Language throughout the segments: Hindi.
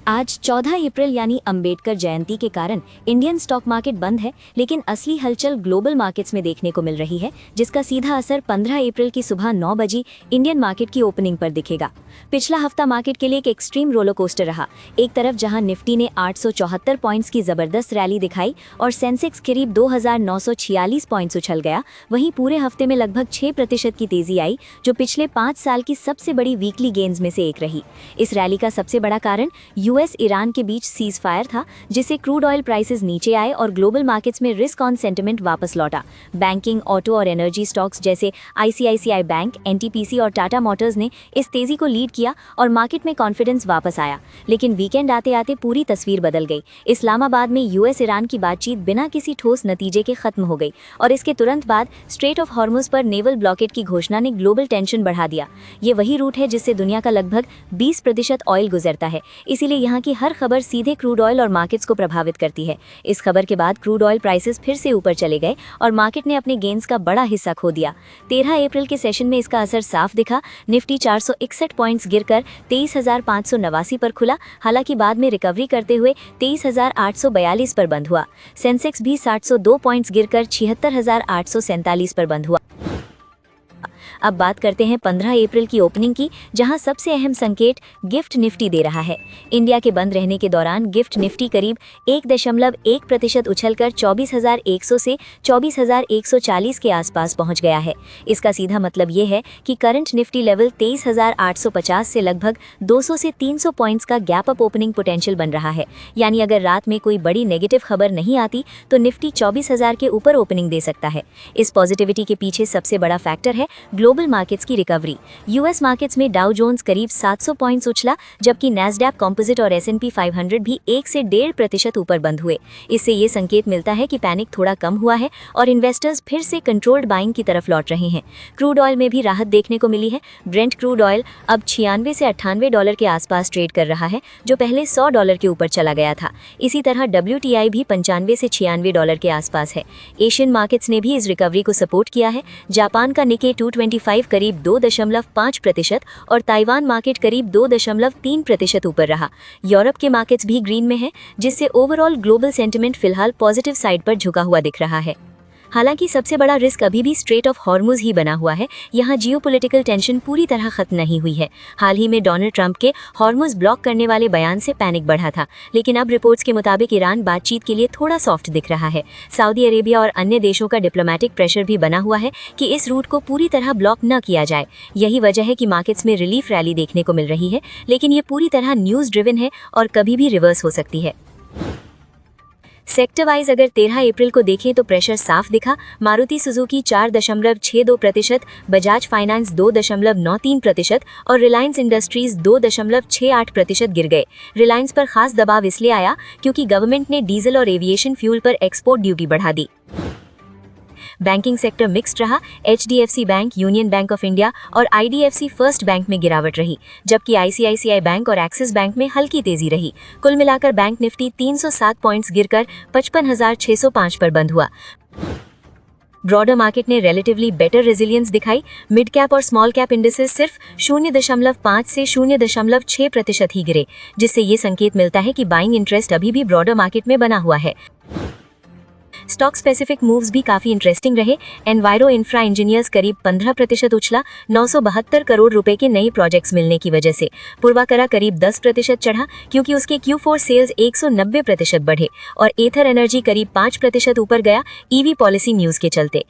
आज 14 अप्रैल यानी अंबेडकर जयंती के कारण इंडियन स्टॉक मार्केट बंद है, लेकिन असली हलचल ग्लोबल मार्केट्स में देखने को मिल रही है, जिसका सीधा असर 15 अप्रैल की सुबह 9 बजे इंडियन मार्केट की ओपनिंग पर दिखेगा। पिछला हफ्ता मार्केट के लिए एक एक्सट्रीम रोलर कोस्टर रहा। एक तरफ जहां निफ्टी ने 874 पॉइंट्स की जबरदस्त रैली दिखाई और सेंसेक्स करीब 2946 पॉइंट्स उछल गया, वहीं पूरे हफ्ते में लगभग 6% की तेजी आई, जो पिछले 5 साल की सबसे बड़ी वीकली गेन्स में से एक रही। इस रैली का सबसे बड़ा कारण यूएस ईरान के बीच सीज फायर था, जिससे क्रूड ऑयल प्राइसेस नीचे आए और ग्लोबल मार्केट्स में रिस्क ऑन सेंटिमेंट वापस लौटा। बैंकिंग, ऑटो और एनर्जी स्टॉक्स जैसे आईसीआईसीआई बैंक, एनटीपीसी और टाटा मोटर्स ने इस तेजी को लीड किया और मार्केट में कॉन्फिडेंस वापस आया। लेकिन वीकेंड आते आते पूरी तस्वीर बदल गई। इस्लामाबाद में यूएस ईरान की बातचीत बिना किसी ठोस नतीजे के खत्म हो गई और इसके तुरंत बाद स्ट्रेट ऑफ हॉर्मुज पर नेवल ब्लॉकेट की घोषणा ने ग्लोबल टेंशन बढ़ा दिया। ये वही रूट है जिससे दुनिया का लगभग 20% ऑयल गुजरता है, इसीलिए यहाँ की हर खबर सीधे क्रूड ऑयल और मार्केट्स को प्रभावित करती है। इस खबर के बाद क्रूड ऑयल प्राइसेस फिर से ऊपर चले गए और मार्केट ने अपने गेन्स का बड़ा हिस्सा खो दिया। 13 अप्रैल के सेशन में इसका असर साफ दिखा। निफ्टी 461 पॉइंट्स गिरकर 23,589 पर खुला, हालांकि बाद में रिकवरी करते हुए 23,842 पर बंद हुआ। सेंसेक्स भी 702 पॉइंट्स गिरकर 76,847 पर बंद हुआ। अब बात करते हैं 15 अप्रैल की ओपनिंग की, जहां सबसे अहम संकेत गिफ्ट निफ्टी दे रहा है। इंडिया के बंद रहने के दौरान गिफ्ट निफ्टी करीब 1.1% उछलकर 24,100 से 24,140 के आसपास पहुंच गया है। इसका सीधा मतलब ये है कि करंट निफ्टी लेवल 23,850 से लगभग 200 से 300 पॉइंट्स का गैप अप ओपनिंग पोटेंशियल बन रहा है। यानी अगर रात में कोई बड़ी नेगेटिव खबर नहीं आती तो निफ्टी 24,000 के ऊपर ओपनिंग दे सकता है। इस पॉजिटिविटी के पीछे सबसे बड़ा फैक्टर है ग्लोबल मार्केट्स की रिकवरी। यूएस मार्केट्स में डाउ जोन्स करीब 700 पॉइंट्स उछला, जबकि नैस्डैक कॉम्पोजिट और S&P 500 भी 1 से 1.5% ऊपर बंद हुए। इससे ये संकेत मिलता है कि पैनिक थोड़ा कम हुआ है और इन्वेस्टर्स फिर से कंट्रोल्ड बाइंग की तरफ लौट रहे हैं। क्रूड ऑयल में भी राहत देखने को मिली है। ब्रेंट क्रूड ऑयल अब $96 से $98 के आसपास ट्रेड कर रहा है, जो पहले $100 के ऊपर चला गया था। इसी तरह WTI भी $95 से $96 के आसपास है। एशियन मार्केट्स ने भी इस रिकवरी को सपोर्ट किया है। जापान का निके 225 करीब 2.5% और ताइवान मार्केट करीब 2.3% ऊपर रहा। यूरोप के मार्केट्स भी ग्रीन में है, जिससे ओवरऑल ग्लोबल सेंटिमेंट फिलहाल पॉजिटिव साइड पर झुका हुआ दिख रहा है। हालांकि सबसे बड़ा रिस्क अभी भी स्ट्रेट ऑफ हॉर्मुज ही बना हुआ है। यहाँ जियोपॉलिटिकल टेंशन पूरी तरह खत्म नहीं हुई है। हाल ही में डोनाल्ड ट्रंप के हॉर्मुज ब्लॉक करने वाले बयान से पैनिक बढ़ा था, लेकिन अब रिपोर्ट्स के मुताबिक ईरान बातचीत के लिए थोड़ा सॉफ्ट दिख रहा है। सऊदी अरेबिया और अन्य देशों का डिप्लोमेटिक प्रेशर भी बना हुआ है कि इस रूट को पूरी तरह ब्लॉक न किया जाए। यही वजह है कि मार्केट्स में रिलीफ रैली देखने को मिल रही है, लेकिन ये पूरी तरह न्यूज़ ड्रिवन है और कभी भी रिवर्स हो सकती है। सेक्टर वाइज अगर 13 अप्रैल को देखें तो प्रेशर साफ दिखा। मारुति सुजुकी 4.62%, बजाज फाइनेंस 2.93% और रिलायंस इंडस्ट्रीज 2.68% गिर गए। रिलायंस पर खास दबाव इसलिए आया क्योंकि गवर्नमेंट ने डीजल और एविएशन फ्यूल पर एक्सपोर्ट ड्यूटी बढ़ा दी। बैंकिंग सेक्टर मिक्स्ड रहा। HDFC bank, union bank of India और IDFC फर्स्ट बैंक में गिरावट रही, जबकि ICICI बैंक और एक्सिस बैंक में हल्की तेजी रही। कुल मिलाकर बैंक निफ्टी 307 पॉइंट्स गिरकर 55,605 पर बंद हुआ। ब्रॉडर मार्केट ने रिलेटिवली बेटर रेजिलियंस दिखाई। मिड कैप और स्मॉल कैप इंडिसेस सिर्फ 0.5 से 0.6% ही गिरे, जिससे ये संकेत मिलता है कि बाइंग इंटरेस्ट अभी भी ब्रॉडर मार्केट में बना हुआ है। स्टॉक स्पेसिफिक मूव्स भी काफी इंटरेस्टिंग रहे। एनवायरो इंफ्रा इंजीनियर्स करीब 15% उछला, 972 करोड़ रुपए के नए प्रोजेक्ट्स मिलने की वजह से। पूर्वाकरा करीब 10% चढ़ा क्योंकि उसके Q4 सेल्स 190% बढ़े और एथर एनर्जी करीब 5% ऊपर गया EV पॉलिसी न्यूज के चलते।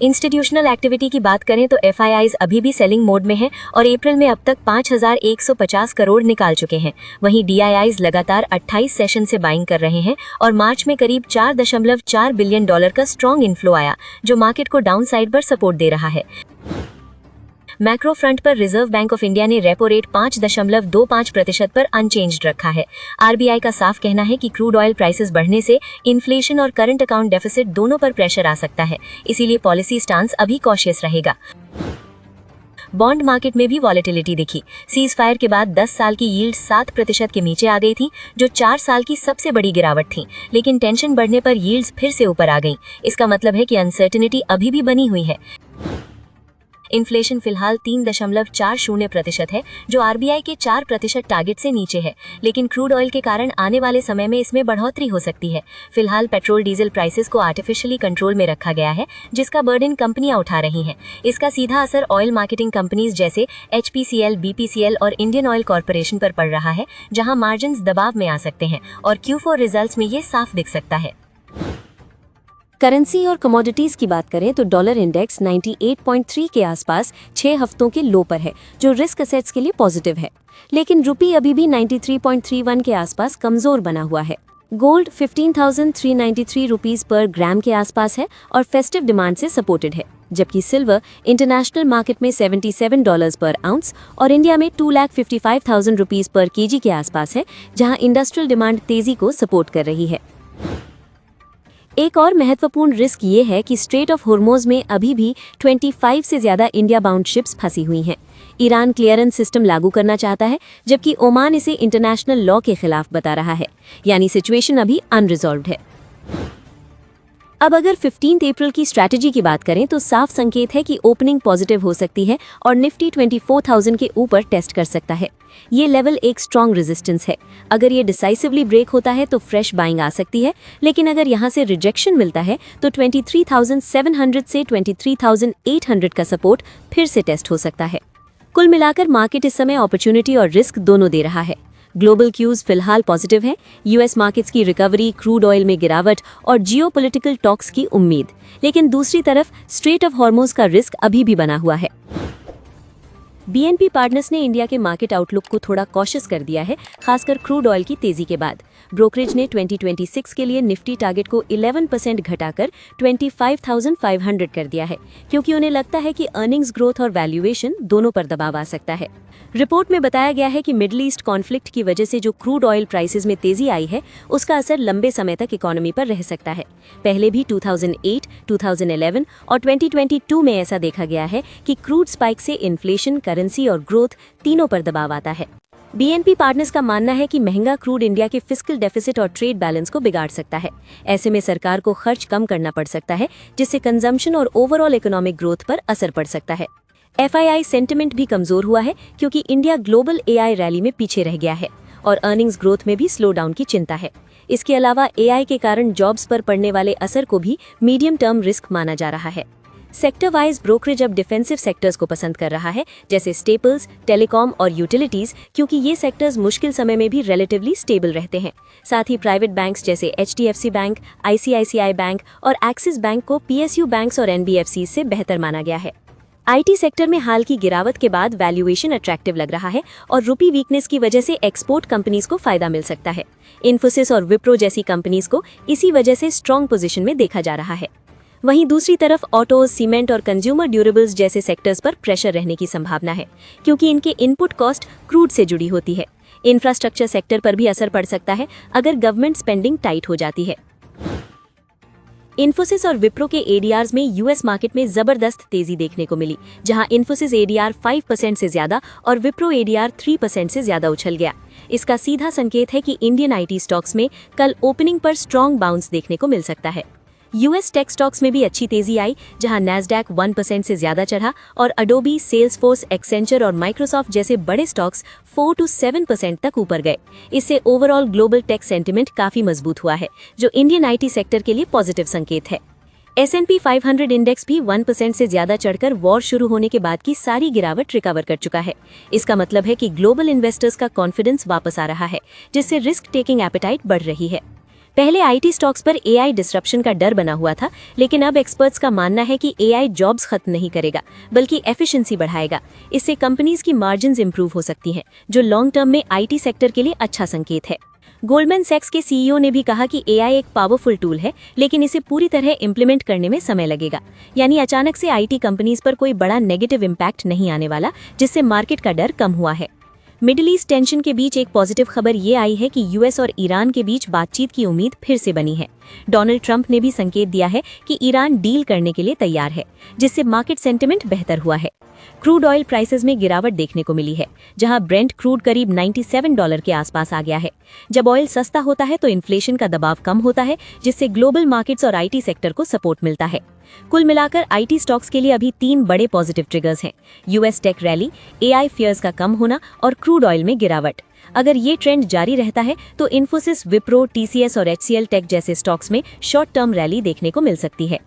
इंस्टीट्यूशनल एक्टिविटी की बात करें तो FIIs अभी भी सेलिंग मोड में है और अप्रैल में अब तक 5,150 करोड़ निकाल चुके हैं। वहीं DIIs लगातार 28 सेशन से बाइंग कर रहे हैं और मार्च में करीब $4.4 बिलियन का स्ट्रॉन्ग इनफ्लो आया, जो मार्केट को डाउन साइड पर सपोर्ट दे रहा है। मैक्रो फ्रंट पर रिजर्व बैंक ऑफ इंडिया ने रेपो रेट 5.25% पर अनचेंज्ड रखा है। RBI का साफ कहना है कि क्रूड ऑयल प्राइसेस बढ़ने से इन्फ्लेशन और करंट अकाउंट डेफिसिट दोनों पर प्रेशर आ सकता है, इसीलिए पॉलिसी स्टांस अभी कॉशियस रहेगा। बॉन्ड मार्केट में भी वॉलेटिलिटी दिखी। सीज फायर के बाद 10 साल की यील्ड 7% के नीचे आ गई थी, जो 4 साल की सबसे बड़ी गिरावट थी, लेकिन टेंशन बढ़ने पर यील्ड्स फिर से ऊपर आ गई। इसका मतलब है कि अनसर्टेनिटी अभी भी बनी हुई है। इन्फ्लेशन फिलहाल 3.40% है, जो आरबीआई के 4% टारगेट से नीचे है, लेकिन क्रूड ऑयल के कारण आने वाले समय में इसमें बढ़ोतरी हो सकती है। फिलहाल पेट्रोल डीजल प्राइसेस को आर्टिफिशियली कंट्रोल में रखा गया है, जिसका बर्डन कंपनियां उठा रही हैं। इसका सीधा असर ऑयल मार्केटिंग कंपनीज जैसे HPCL, BPCL और इंडियन ऑयल कॉर्पोरेशन पर पड़ रहा है, जहां मार्जिन्स दबाव में आ सकते हैं और Q4 रिजल्ट्स में ये साफ दिख सकता है। करेंसी और कमोडिटीज की बात करें तो डॉलर इंडेक्स 98.3 के आसपास 6 हफ्तों के लो पर है, जो रिस्क असेट्स के लिए पॉजिटिव है। लेकिन रुपी अभी भी 93.31 के आसपास कमजोर बना हुआ है। गोल्ड 15,393 रुपीस पर ग्राम के आसपास है और फेस्टिव डिमांड से सपोर्टेड है, जबकि सिल्वर इंटरनेशनल मार्केट में $77 पर आउंस और इंडिया में 2,55,000 रुपीस पर केजी के आसपास है, जहां इंडस्ट्रियल डिमांड तेजी को सपोर्ट कर रही है। एक और महत्वपूर्ण रिस्क ये है कि स्ट्रेट ऑफ होर्मुज में अभी भी 25 से ज्यादा इंडिया बाउंड शिप्स फंसी हुई हैं। ईरान क्लियरेंस सिस्टम लागू करना चाहता है, जबकि ओमान इसे इंटरनेशनल लॉ के खिलाफ बता रहा है, यानी सिचुएशन अभी अनरिजॉल्व्ड है। अब अगर 15 अप्रैल की स्ट्रैटेजी की बात करें तो साफ संकेत है कि ओपनिंग पॉजिटिव हो सकती है और निफ्टी 24,000 के ऊपर टेस्ट कर सकता है। ये लेवल एक स्ट्रॉन्ग रेजिस्टेंस है। अगर ये डिसाइसिवली ब्रेक होता है तो फ्रेश बाइंग आ सकती है, लेकिन अगर यहाँ से रिजेक्शन मिलता है तो 23,700 से 23,800 का सपोर्ट फिर से टेस्ट हो सकता है। कुल मिलाकर मार्केट इस समय अपॉर्चुनिटी और रिस्क दोनों दे रहा है। ग्लोबल क्यूज फिलहाल पॉजिटिव है, यूएस मार्केट्स की रिकवरी, क्रूड ऑयल में गिरावट और जियोपॉलिटिकल टॉक्स की उम्मीद, लेकिन दूसरी तरफ स्ट्रेट ऑफ हॉर्मुज का रिस्क अभी भी बना हुआ है। BNP पार्टनर्स ने इंडिया के मार्केट आउटलुक को थोड़ा कॉशियस कर दिया है, खासकर क्रूड ऑयल की तेजी के बाद। ब्रोकरेज ने 2026 के लिए निफ्टी टारगेट को 11% घटाकर 25,500 कर दिया है, क्योंकि उन्हें लगता है कि अर्निंग्स ग्रोथ और वैल्यूएशन दोनों पर दबाव आ सकता है। रिपोर्ट में बताया गया है कि मिडिल ईस्ट कॉन्फ्लिक्ट की वजह से जो क्रूड ऑयल प्राइसेस में तेजी आई है, उसका असर लंबे समय तक इकोनॉमी पर रह सकता है। पहले भी 2008, 2011 और 2022 में ऐसा देखा गया है कि क्रूड स्पाइक से इन्फ्लेशन, करेंसी और ग्रोथ तीनों पर दबाव आता है। BNP पार्टनर्स का मानना है कि महंगा क्रूड इंडिया के फिस्कल डेफिसिट और ट्रेड बैलेंस को बिगाड़ सकता है। ऐसे में सरकार को खर्च कम करना पड़ सकता है, जिससे कंजम्पशन और ओवरऑल इकोनॉमिक ग्रोथ पर असर पड़ सकता है। FII सेंटिमेंट भी कमजोर हुआ है, क्योंकि इंडिया ग्लोबल AI रैली में पीछे रह गया है और अर्निंग्स ग्रोथ में भी स्लो डाउन की चिंता है। इसके अलावा AI के कारण जॉब्स पर पड़ने वाले असर को भी मीडियम टर्म रिस्क माना जा रहा है। सेक्टर वाइज ब्रोकरेज अब डिफेंसिव सेक्टर्स को पसंद कर रहा है, जैसे स्टेपल्स, टेलीकॉम और यूटिलिटीज, क्योंकि ये सेक्टर्स मुश्किल समय में भी रिलेटिवली स्टेबल रहते हैं। साथ ही प्राइवेट बैंक्स जैसे HDFC बैंक, ICICI बैंक और एक्सिस बैंक को PSU बैंक्स और NBFC से बेहतर माना गया है। IT सेक्टर में हाल की गिरावट के बाद वैल्यूएशन अट्रैक्टिव लग रहा है और रुपी वीकनेस की वजह से एक्सपोर्ट कंपनीज को फायदा मिल सकता है। इन्फोसिस और विप्रो जैसी कंपनीज को इसी वजह से स्ट्रॉन्ग पोजीशन में देखा जा रहा है। वहीं दूसरी तरफ ऑटोज, सीमेंट और कंज्यूमर ड्यूरेबल्स जैसे सेक्टर्स पर प्रेशर रहने की संभावना है, क्योंकि इनके इनपुट कॉस्ट क्रूड से जुड़ी होती है। इंफ्रास्ट्रक्चर सेक्टर पर भी असर पड़ सकता है अगर गवर्नमेंट स्पेंडिंग टाइट हो जाती है। इन्फोसिस और विप्रो के ADRs में यूएस मार्केट में जबरदस्त तेजी देखने को मिली, जहां इन्फोसिस ADR 5% से ज्यादा और विप्रो ADR 3% से ज्यादा उछल गया। इसका सीधा संकेत है कि इंडियन IT स्टॉक्स में कल ओपनिंग पर स्ट्रॉन्ग बाउंस देखने को मिल सकता है। यूएस टेक स्टॉक्स में भी अच्छी तेजी आई, जहां नैस्डैक 1% से ज्यादा चढ़ा और अडोबी, सेल्सफोर्स, एक्सेंचर और माइक्रोसॉफ्ट जैसे बड़े स्टॉक्स 4 से 7% तक ऊपर गए। इससे ओवरऑल ग्लोबल टेक सेंटिमेंट काफी मजबूत हुआ है, जो इंडियन IT सेक्टर के लिए पॉजिटिव संकेत है। S&P 500 इंडेक्स भी 1% से ज्यादा चढ़कर वॉर शुरू होने के बाद की सारी गिरावट रिकवर कर चुका है। इसका मतलब है कि ग्लोबल इन्वेस्टर्स का कॉन्फिडेंस वापस आ रहा है, जिससे रिस्क टेकिंग एपेटाइट बढ़ रही है। पहले IT स्टॉक्स पर AI डिसरप्शन का डर बना हुआ था, लेकिन अब एक्सपर्ट्स का मानना है कि AI जॉब्स खत्म नहीं करेगा, बल्कि एफिशिएंसी बढ़ाएगा। इससे कंपनीज की मार्जिन्स इंप्रूव हो सकती हैं, जो लॉन्ग टर्म में IT सेक्टर के लिए अच्छा संकेत है। गोल्डमैन सैक्स के CEO ने भी कहा कि AI एक पावरफुल टूल है, लेकिन इसे पूरी तरह इम्प्लीमेंट करने में समय लगेगा। यानी अचानक से IT कंपनीज पर कोई बड़ा नेगेटिव इम्पैक्ट नहीं आने वाला, जिससे मार्केट का डर कम हुआ है। मिडिल ईस्ट टेंशन के बीच एक पॉजिटिव खबर ये आई है कि यूएस और ईरान के बीच बातचीत की उम्मीद फिर से बनी है। डोनाल्ड ट्रंप ने भी संकेत दिया है कि ईरान डील करने के लिए तैयार है, जिससे मार्केट सेंटिमेंट बेहतर हुआ है। क्रूड ऑयल प्राइसेस में गिरावट देखने को मिली है, जहां ब्रेंट क्रूड करीब $97 के आसपास आ गया है। जब ऑयल सस्ता होता है तो इन्फ्लेशन का दबाव कम होता है, जिससे ग्लोबल मार्केट्स और आईटी सेक्टर को सपोर्ट मिलता है। कुल मिलाकर आईटी स्टॉक्स के लिए अभी 3 बड़े पॉजिटिव ट्रिगर्स हैं: US tech rally, AI fears का कम होना और क्रूड ऑयल में गिरावट। अगर ये ट्रेंड जारी रहता है तो इन्फोसिस, विप्रो, टीसीएस और एचसीएल टेक जैसे स्टॉक्स में शॉर्ट टर्म रैली देखने को मिल सकती है।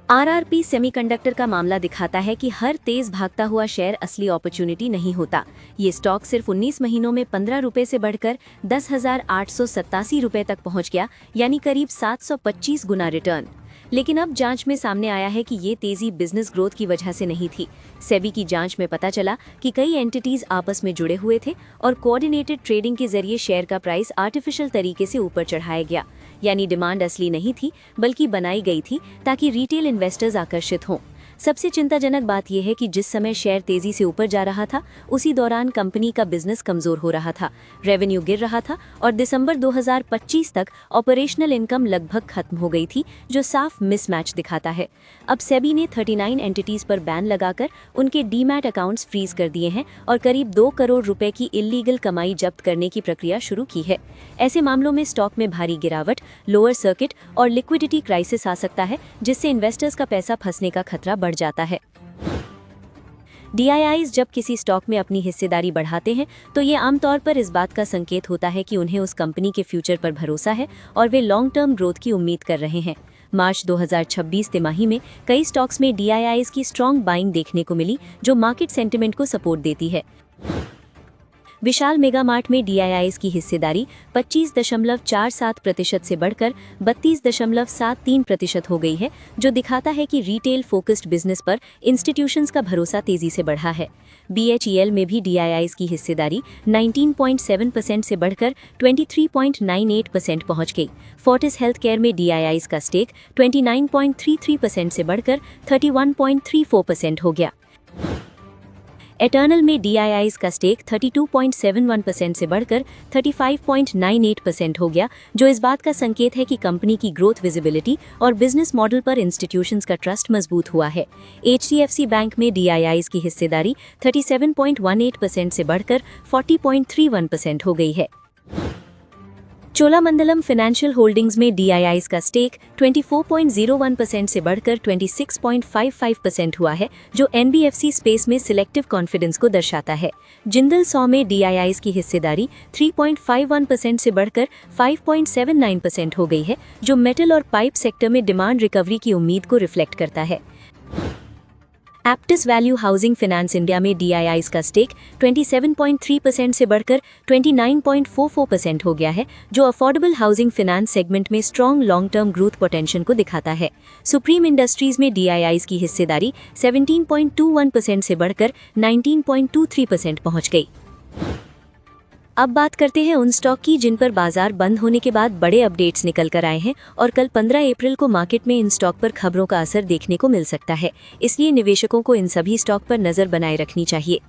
आरआरपी सेमीकंडक्टर का मामला दिखाता है कि हर तेज भागता हुआ शेयर असली अपॉर्चुनिटी नहीं होता। ये स्टॉक सिर्फ 19 महीनों में 15 रुपए से बढ़कर 10,887 रुपए तक पहुंच गया, यानी करीब 725 गुना रिटर्न। लेकिन अब जांच में सामने आया है कि ये तेजी बिजनेस ग्रोथ की वजह से नहीं थी। सेबी की जांच में पता चला कि कई एंटिटीज आपस में जुड़े हुए थे और कोऑर्डिनेटेड ट्रेडिंग के जरिए शेयर का प्राइस आर्टिफिशियल तरीके से ऊपर चढ़ाया गया, यानी डिमांड असली नहीं थी बल्कि बनाई गई थी ताकि रिटेल इन्वेस्टर्स आकर्षित हों। सबसे चिंताजनक बात यह है कि जिस समय शेयर तेजी से ऊपर जा रहा था, उसी दौरान कंपनी का बिजनेस कमजोर हो रहा था, रेवेन्यू गिर रहा था और दिसंबर 2025 तक ऑपरेशनल इनकम लगभग खत्म हो गई थी, जो साफ मिसमैच दिखाता है। अब सेबी ने 39 एंटिटीज पर बैन लगाकर उनके डीमैट अकाउंट्स फ्रीज कर दिए हैं और करीब 2 करोड़ रुपए की इल्लीगल कमाई जब्त करने की प्रक्रिया शुरू की है। ऐसे मामलों में स्टॉक में भारी गिरावट, लोअर सर्किट और लिक्विडिटी क्राइसिस आ सकता है, जिससे इन्वेस्टर्स का पैसा फंसने का खतरा बढ़ जाता है। डीआईआईज जब किसी स्टॉक में अपनी हिस्सेदारी बढ़ाते हैं तो ये आमतौर पर इस बात का संकेत होता है कि उन्हें उस कंपनी के फ्यूचर पर भरोसा है और वे लॉन्ग टर्म ग्रोथ की उम्मीद कर रहे हैं। मार्च 2026 तिमाही में कई स्टॉक्स में डीआईआईज की स्ट्रॉन्ग बाइंग देखने को मिली, जो मार्केट सेंटिमेंट को सपोर्ट देती है। विशाल मेगा मार्ट में डीआईआईज की हिस्सेदारी 25.47% से बढ़कर 32.73% हो गई है, जो दिखाता है कि रिटेल फोकस्ड बिजनेस पर इंस्टीट्यूशंस का भरोसा तेजी से बढ़ा है। बीएचईएल में भी डीआईआईज की हिस्सेदारी 19.7% से बढ़कर 23.98% पहुंच गई। फोर्टिस हेल्थ केयर में डीआईआईज का स्टेक 29.33% से बढ़कर 31.34% हो गया। एटर्नल में डीआईआईज का स्टेक 32.71% से बढ़कर 35.98% हो गया, जो इस बात का संकेत है कि कंपनी की ग्रोथ विजिबिलिटी और बिजनेस मॉडल पर इंस्टीट्यूशंस का ट्रस्ट मजबूत हुआ है। एचडीएफसी बैंक में डीआईआईज की हिस्सेदारी 37.18% से बढ़कर 40.31% हो गई है। चोलामंडलम फाइनेंशियल होल्डिंग्स में डीआईआईज का स्टेक 24.01% से बढ़कर 26.55% हुआ है, जो एनबीएफसी स्पेस में सिलेक्टिव कॉन्फिडेंस को दर्शाता है। जिंदल सॉ में डीआईआईज की हिस्सेदारी 3.51% से बढ़कर 5.79% हो गई है, जो मेटल और पाइप सेक्टर में डिमांड रिकवरी की उम्मीद को रिफ्लेक्ट करता है। एप्टिस वैल्यू हाउसिंग फाइनेंस इंडिया में डीआईआईज का स्टेक 27.3% से बढ़कर 29.44% हो गया है, जो अफोर्डेबल हाउसिंग फाइनेंस सेगमेंट में strong long term growth potential को दिखाता है। सुप्रीम इंडस्ट्रीज में डीआईआईज की हिस्सेदारी 17.21% से बढ़कर 19.23% पहुंच गई। अब बात करते हैं उन स्टॉक की जिन पर बाजार बंद होने के बाद बड़े अपडेट्स निकल कर आए हैं और कल 15 अप्रैल को मार्केट में इन स्टॉक पर खबरों का असर देखने को मिल सकता है। इसलिए निवेशकों को इन सभी स्टॉक पर नजर बनाए रखनी चाहिए।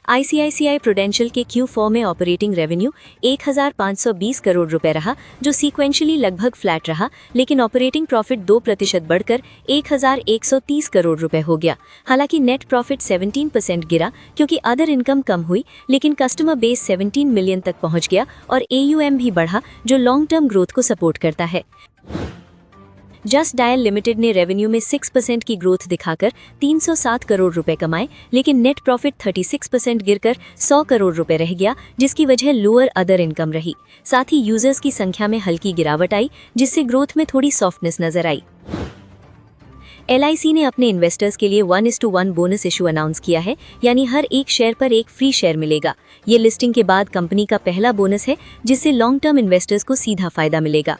आईसीआईसीआई प्रूडेंशियल के Q4 में ऑपरेटिंग रेवेन्यू 1,520 करोड़ रुपए रहा, जो सीक्वेंशियली लगभग फ्लैट रहा, लेकिन ऑपरेटिंग प्रॉफिट 2% बढ़कर 1,130 करोड़ रुपए हो गया। हालांकि नेट प्रॉफिट 17% गिरा क्योंकि अदर इनकम कम हुई, लेकिन कस्टमर बेस 17 मिलियन तक पहुंच गया और AUM भी बढ़ा, जो लॉन्ग टर्म ग्रोथ को सपोर्ट करता है। जस्ट डायल लिमिटेड ने रेवेन्यू में 6% की ग्रोथ दिखाकर 307 करोड़ रुपए कमाए, लेकिन नेट प्रॉफिट 36% गिरकर 100 करोड़ रुपए रह गया, जिसकी वजह लोअर अदर इनकम रही। साथ ही यूजर्स की संख्या में हल्की गिरावट आई, जिससे ग्रोथ में थोड़ी सॉफ्टनेस नजर आई। LIC ने अपने इन्वेस्टर्स के लिए 1:1 बोनस इशू अनाउंस किया है, यानी हर एक शेयर पर एक फ्री शेयर मिलेगा। ये लिस्टिंग के बाद कंपनी का पहला बोनस है, जिससे लॉन्ग टर्म इन्वेस्टर्स को सीधा फायदा मिलेगा।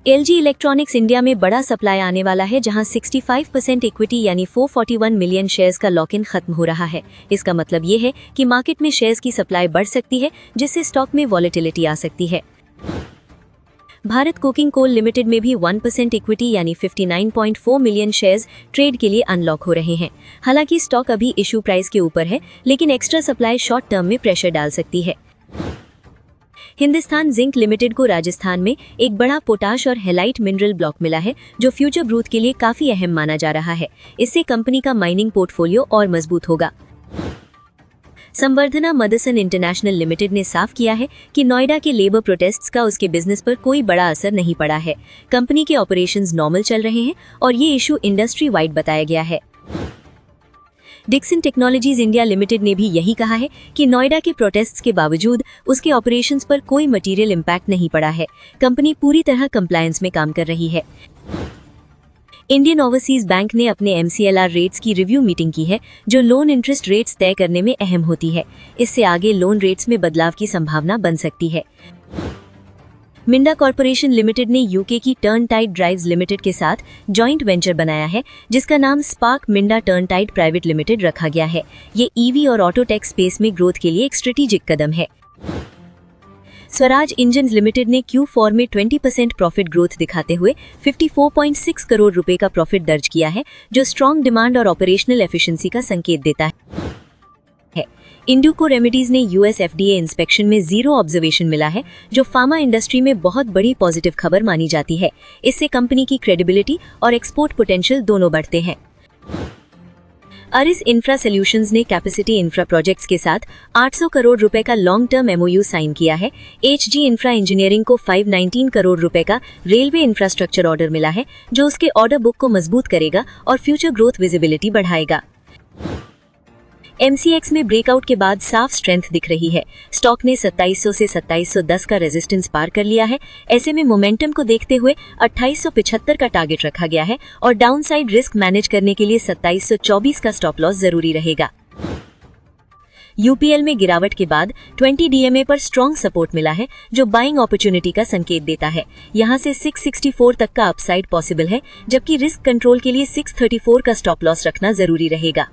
LG इलेक्ट्रॉनिक्स इंडिया में बड़ा सप्लाई आने वाला है, जहां 65% इक्विटी यानी 441 मिलियन शेयर्स का लॉक इन खत्म हो रहा है। इसका मतलब ये है कि मार्केट में शेयर्स की सप्लाई बढ़ सकती है, जिससे स्टॉक में वॉलेटिलिटी आ सकती है। भारत कोकिंग कोल लिमिटेड में भी 1% इक्विटी यानी 59.4 मिलियन शेयर्स ट्रेड के लिए अनलॉक हो रहे हैं। हालांकि स्टॉक अभी इशू प्राइस के ऊपर है, लेकिन एक्स्ट्रा सप्लाई शॉर्ट टर्म में प्रेशर डाल सकती है। हिंदुस्तान जिंक लिमिटेड को राजस्थान में एक बड़ा पोटाश और हेलाइट मिनरल ब्लॉक मिला है, जो फ्यूचर ग्रोथ के लिए काफी अहम माना जा रहा है। इससे कंपनी का माइनिंग पोर्टफोलियो और मजबूत होगा। संवर्धना मदरसन इंटरनेशनल लिमिटेड ने साफ किया है कि नोएडा के लेबर प्रोटेस्ट्स का उसके बिजनेस पर कोई बड़ा असर नहीं पड़ा है। कंपनी के ऑपरेशंस नॉर्मल चल रहे हैं और ये इशू इंडस्ट्री वाइड बताया गया है। डिक्सन टेक्नोलॉजीज इंडिया लिमिटेड ने भी यही कहा है कि नोएडा के प्रोटेस्ट्स के बावजूद उसके ऑपरेशंस पर कोई मटेरियल इम्पैक्ट नहीं पड़ा है। कंपनी पूरी तरह कंप्लायंस में काम कर रही है। इंडियन ओवरसीज बैंक ने अपने MCLR रेट्स की रिव्यू मीटिंग की है, जो लोन इंटरेस्ट रेट्स तय करने में अहम होती है। इससे आगे लोन रेट्स में बदलाव की संभावना बन सकती है। मिंडा कॉर्पोरेशन लिमिटेड ने यूके की टर्नटाइड ड्राइव्स लिमिटेड के साथ जॉइंट वेंचर बनाया है, जिसका नाम स्पार्क मिंडा टर्नटाइड प्राइवेट लिमिटेड रखा गया है। ये EV और ऑटोटेक स्पेस में ग्रोथ के लिए एक स्ट्रेटेजिक कदम है। स्वराज इंजन्स लिमिटेड ने Q4 में 20% प्रॉफिट ग्रोथ दिखाते हुए 54.6 करोड़ रुपए का प्रॉफिट दर्ज किया है, जो स्ट्रॉन्ग डिमांड और ऑपरेशनल एफिशिएंसी का संकेत देता है। इंडुको रेमेडीज ने US FDA इंस्पेक्शन में 0 ऑब्जर्वेशन मिला है, जो फार्मा इंडस्ट्री में बहुत बड़ी पॉजिटिव खबर मानी जाती है। इससे कंपनी की क्रेडिबिलिटी और एक्सपोर्ट पोटेंशियल दोनों बढ़ते हैं। अरिस इंफ्रा सॉल्यूशंस ने कैपेसिटी इंफ्रा प्रोजेक्ट्स के साथ 800 करोड़ रुपए का लॉन्ग टर्म MOU साइन किया है। HG इंफ्रा इंजीनियरिंग को 519 करोड़ रुपए का रेलवे इंफ्रास्ट्रक्चर ऑर्डर मिला है, जो उसके ऑर्डर बुक को मजबूत करेगा और फ्यूचर ग्रोथ विजिबिलिटी बढ़ाएगा। MCX में ब्रेकआउट के बाद साफ स्ट्रेंथ दिख रही है। स्टॉक ने 2700 से 2710 का रेजिस्टेंस पार कर लिया है। ऐसे में मोमेंटम को देखते हुए 2875 का टारगेट रखा गया है और डाउनसाइड रिस्क मैनेज करने के लिए 2724 का स्टॉप लॉस जरूरी रहेगा। UPL में गिरावट के बाद 20 DMA पर स्ट्रॉन्ग सपोर्ट मिला है, जो बाइंग अपॉर्चुनिटी का संकेत देता है। यहां से 664 तक का अपसाइड पॉसिबल है, जबकि रिस्क कंट्रोल के लिए 634 का स्टॉप लॉस रखना जरूरी रहेगा।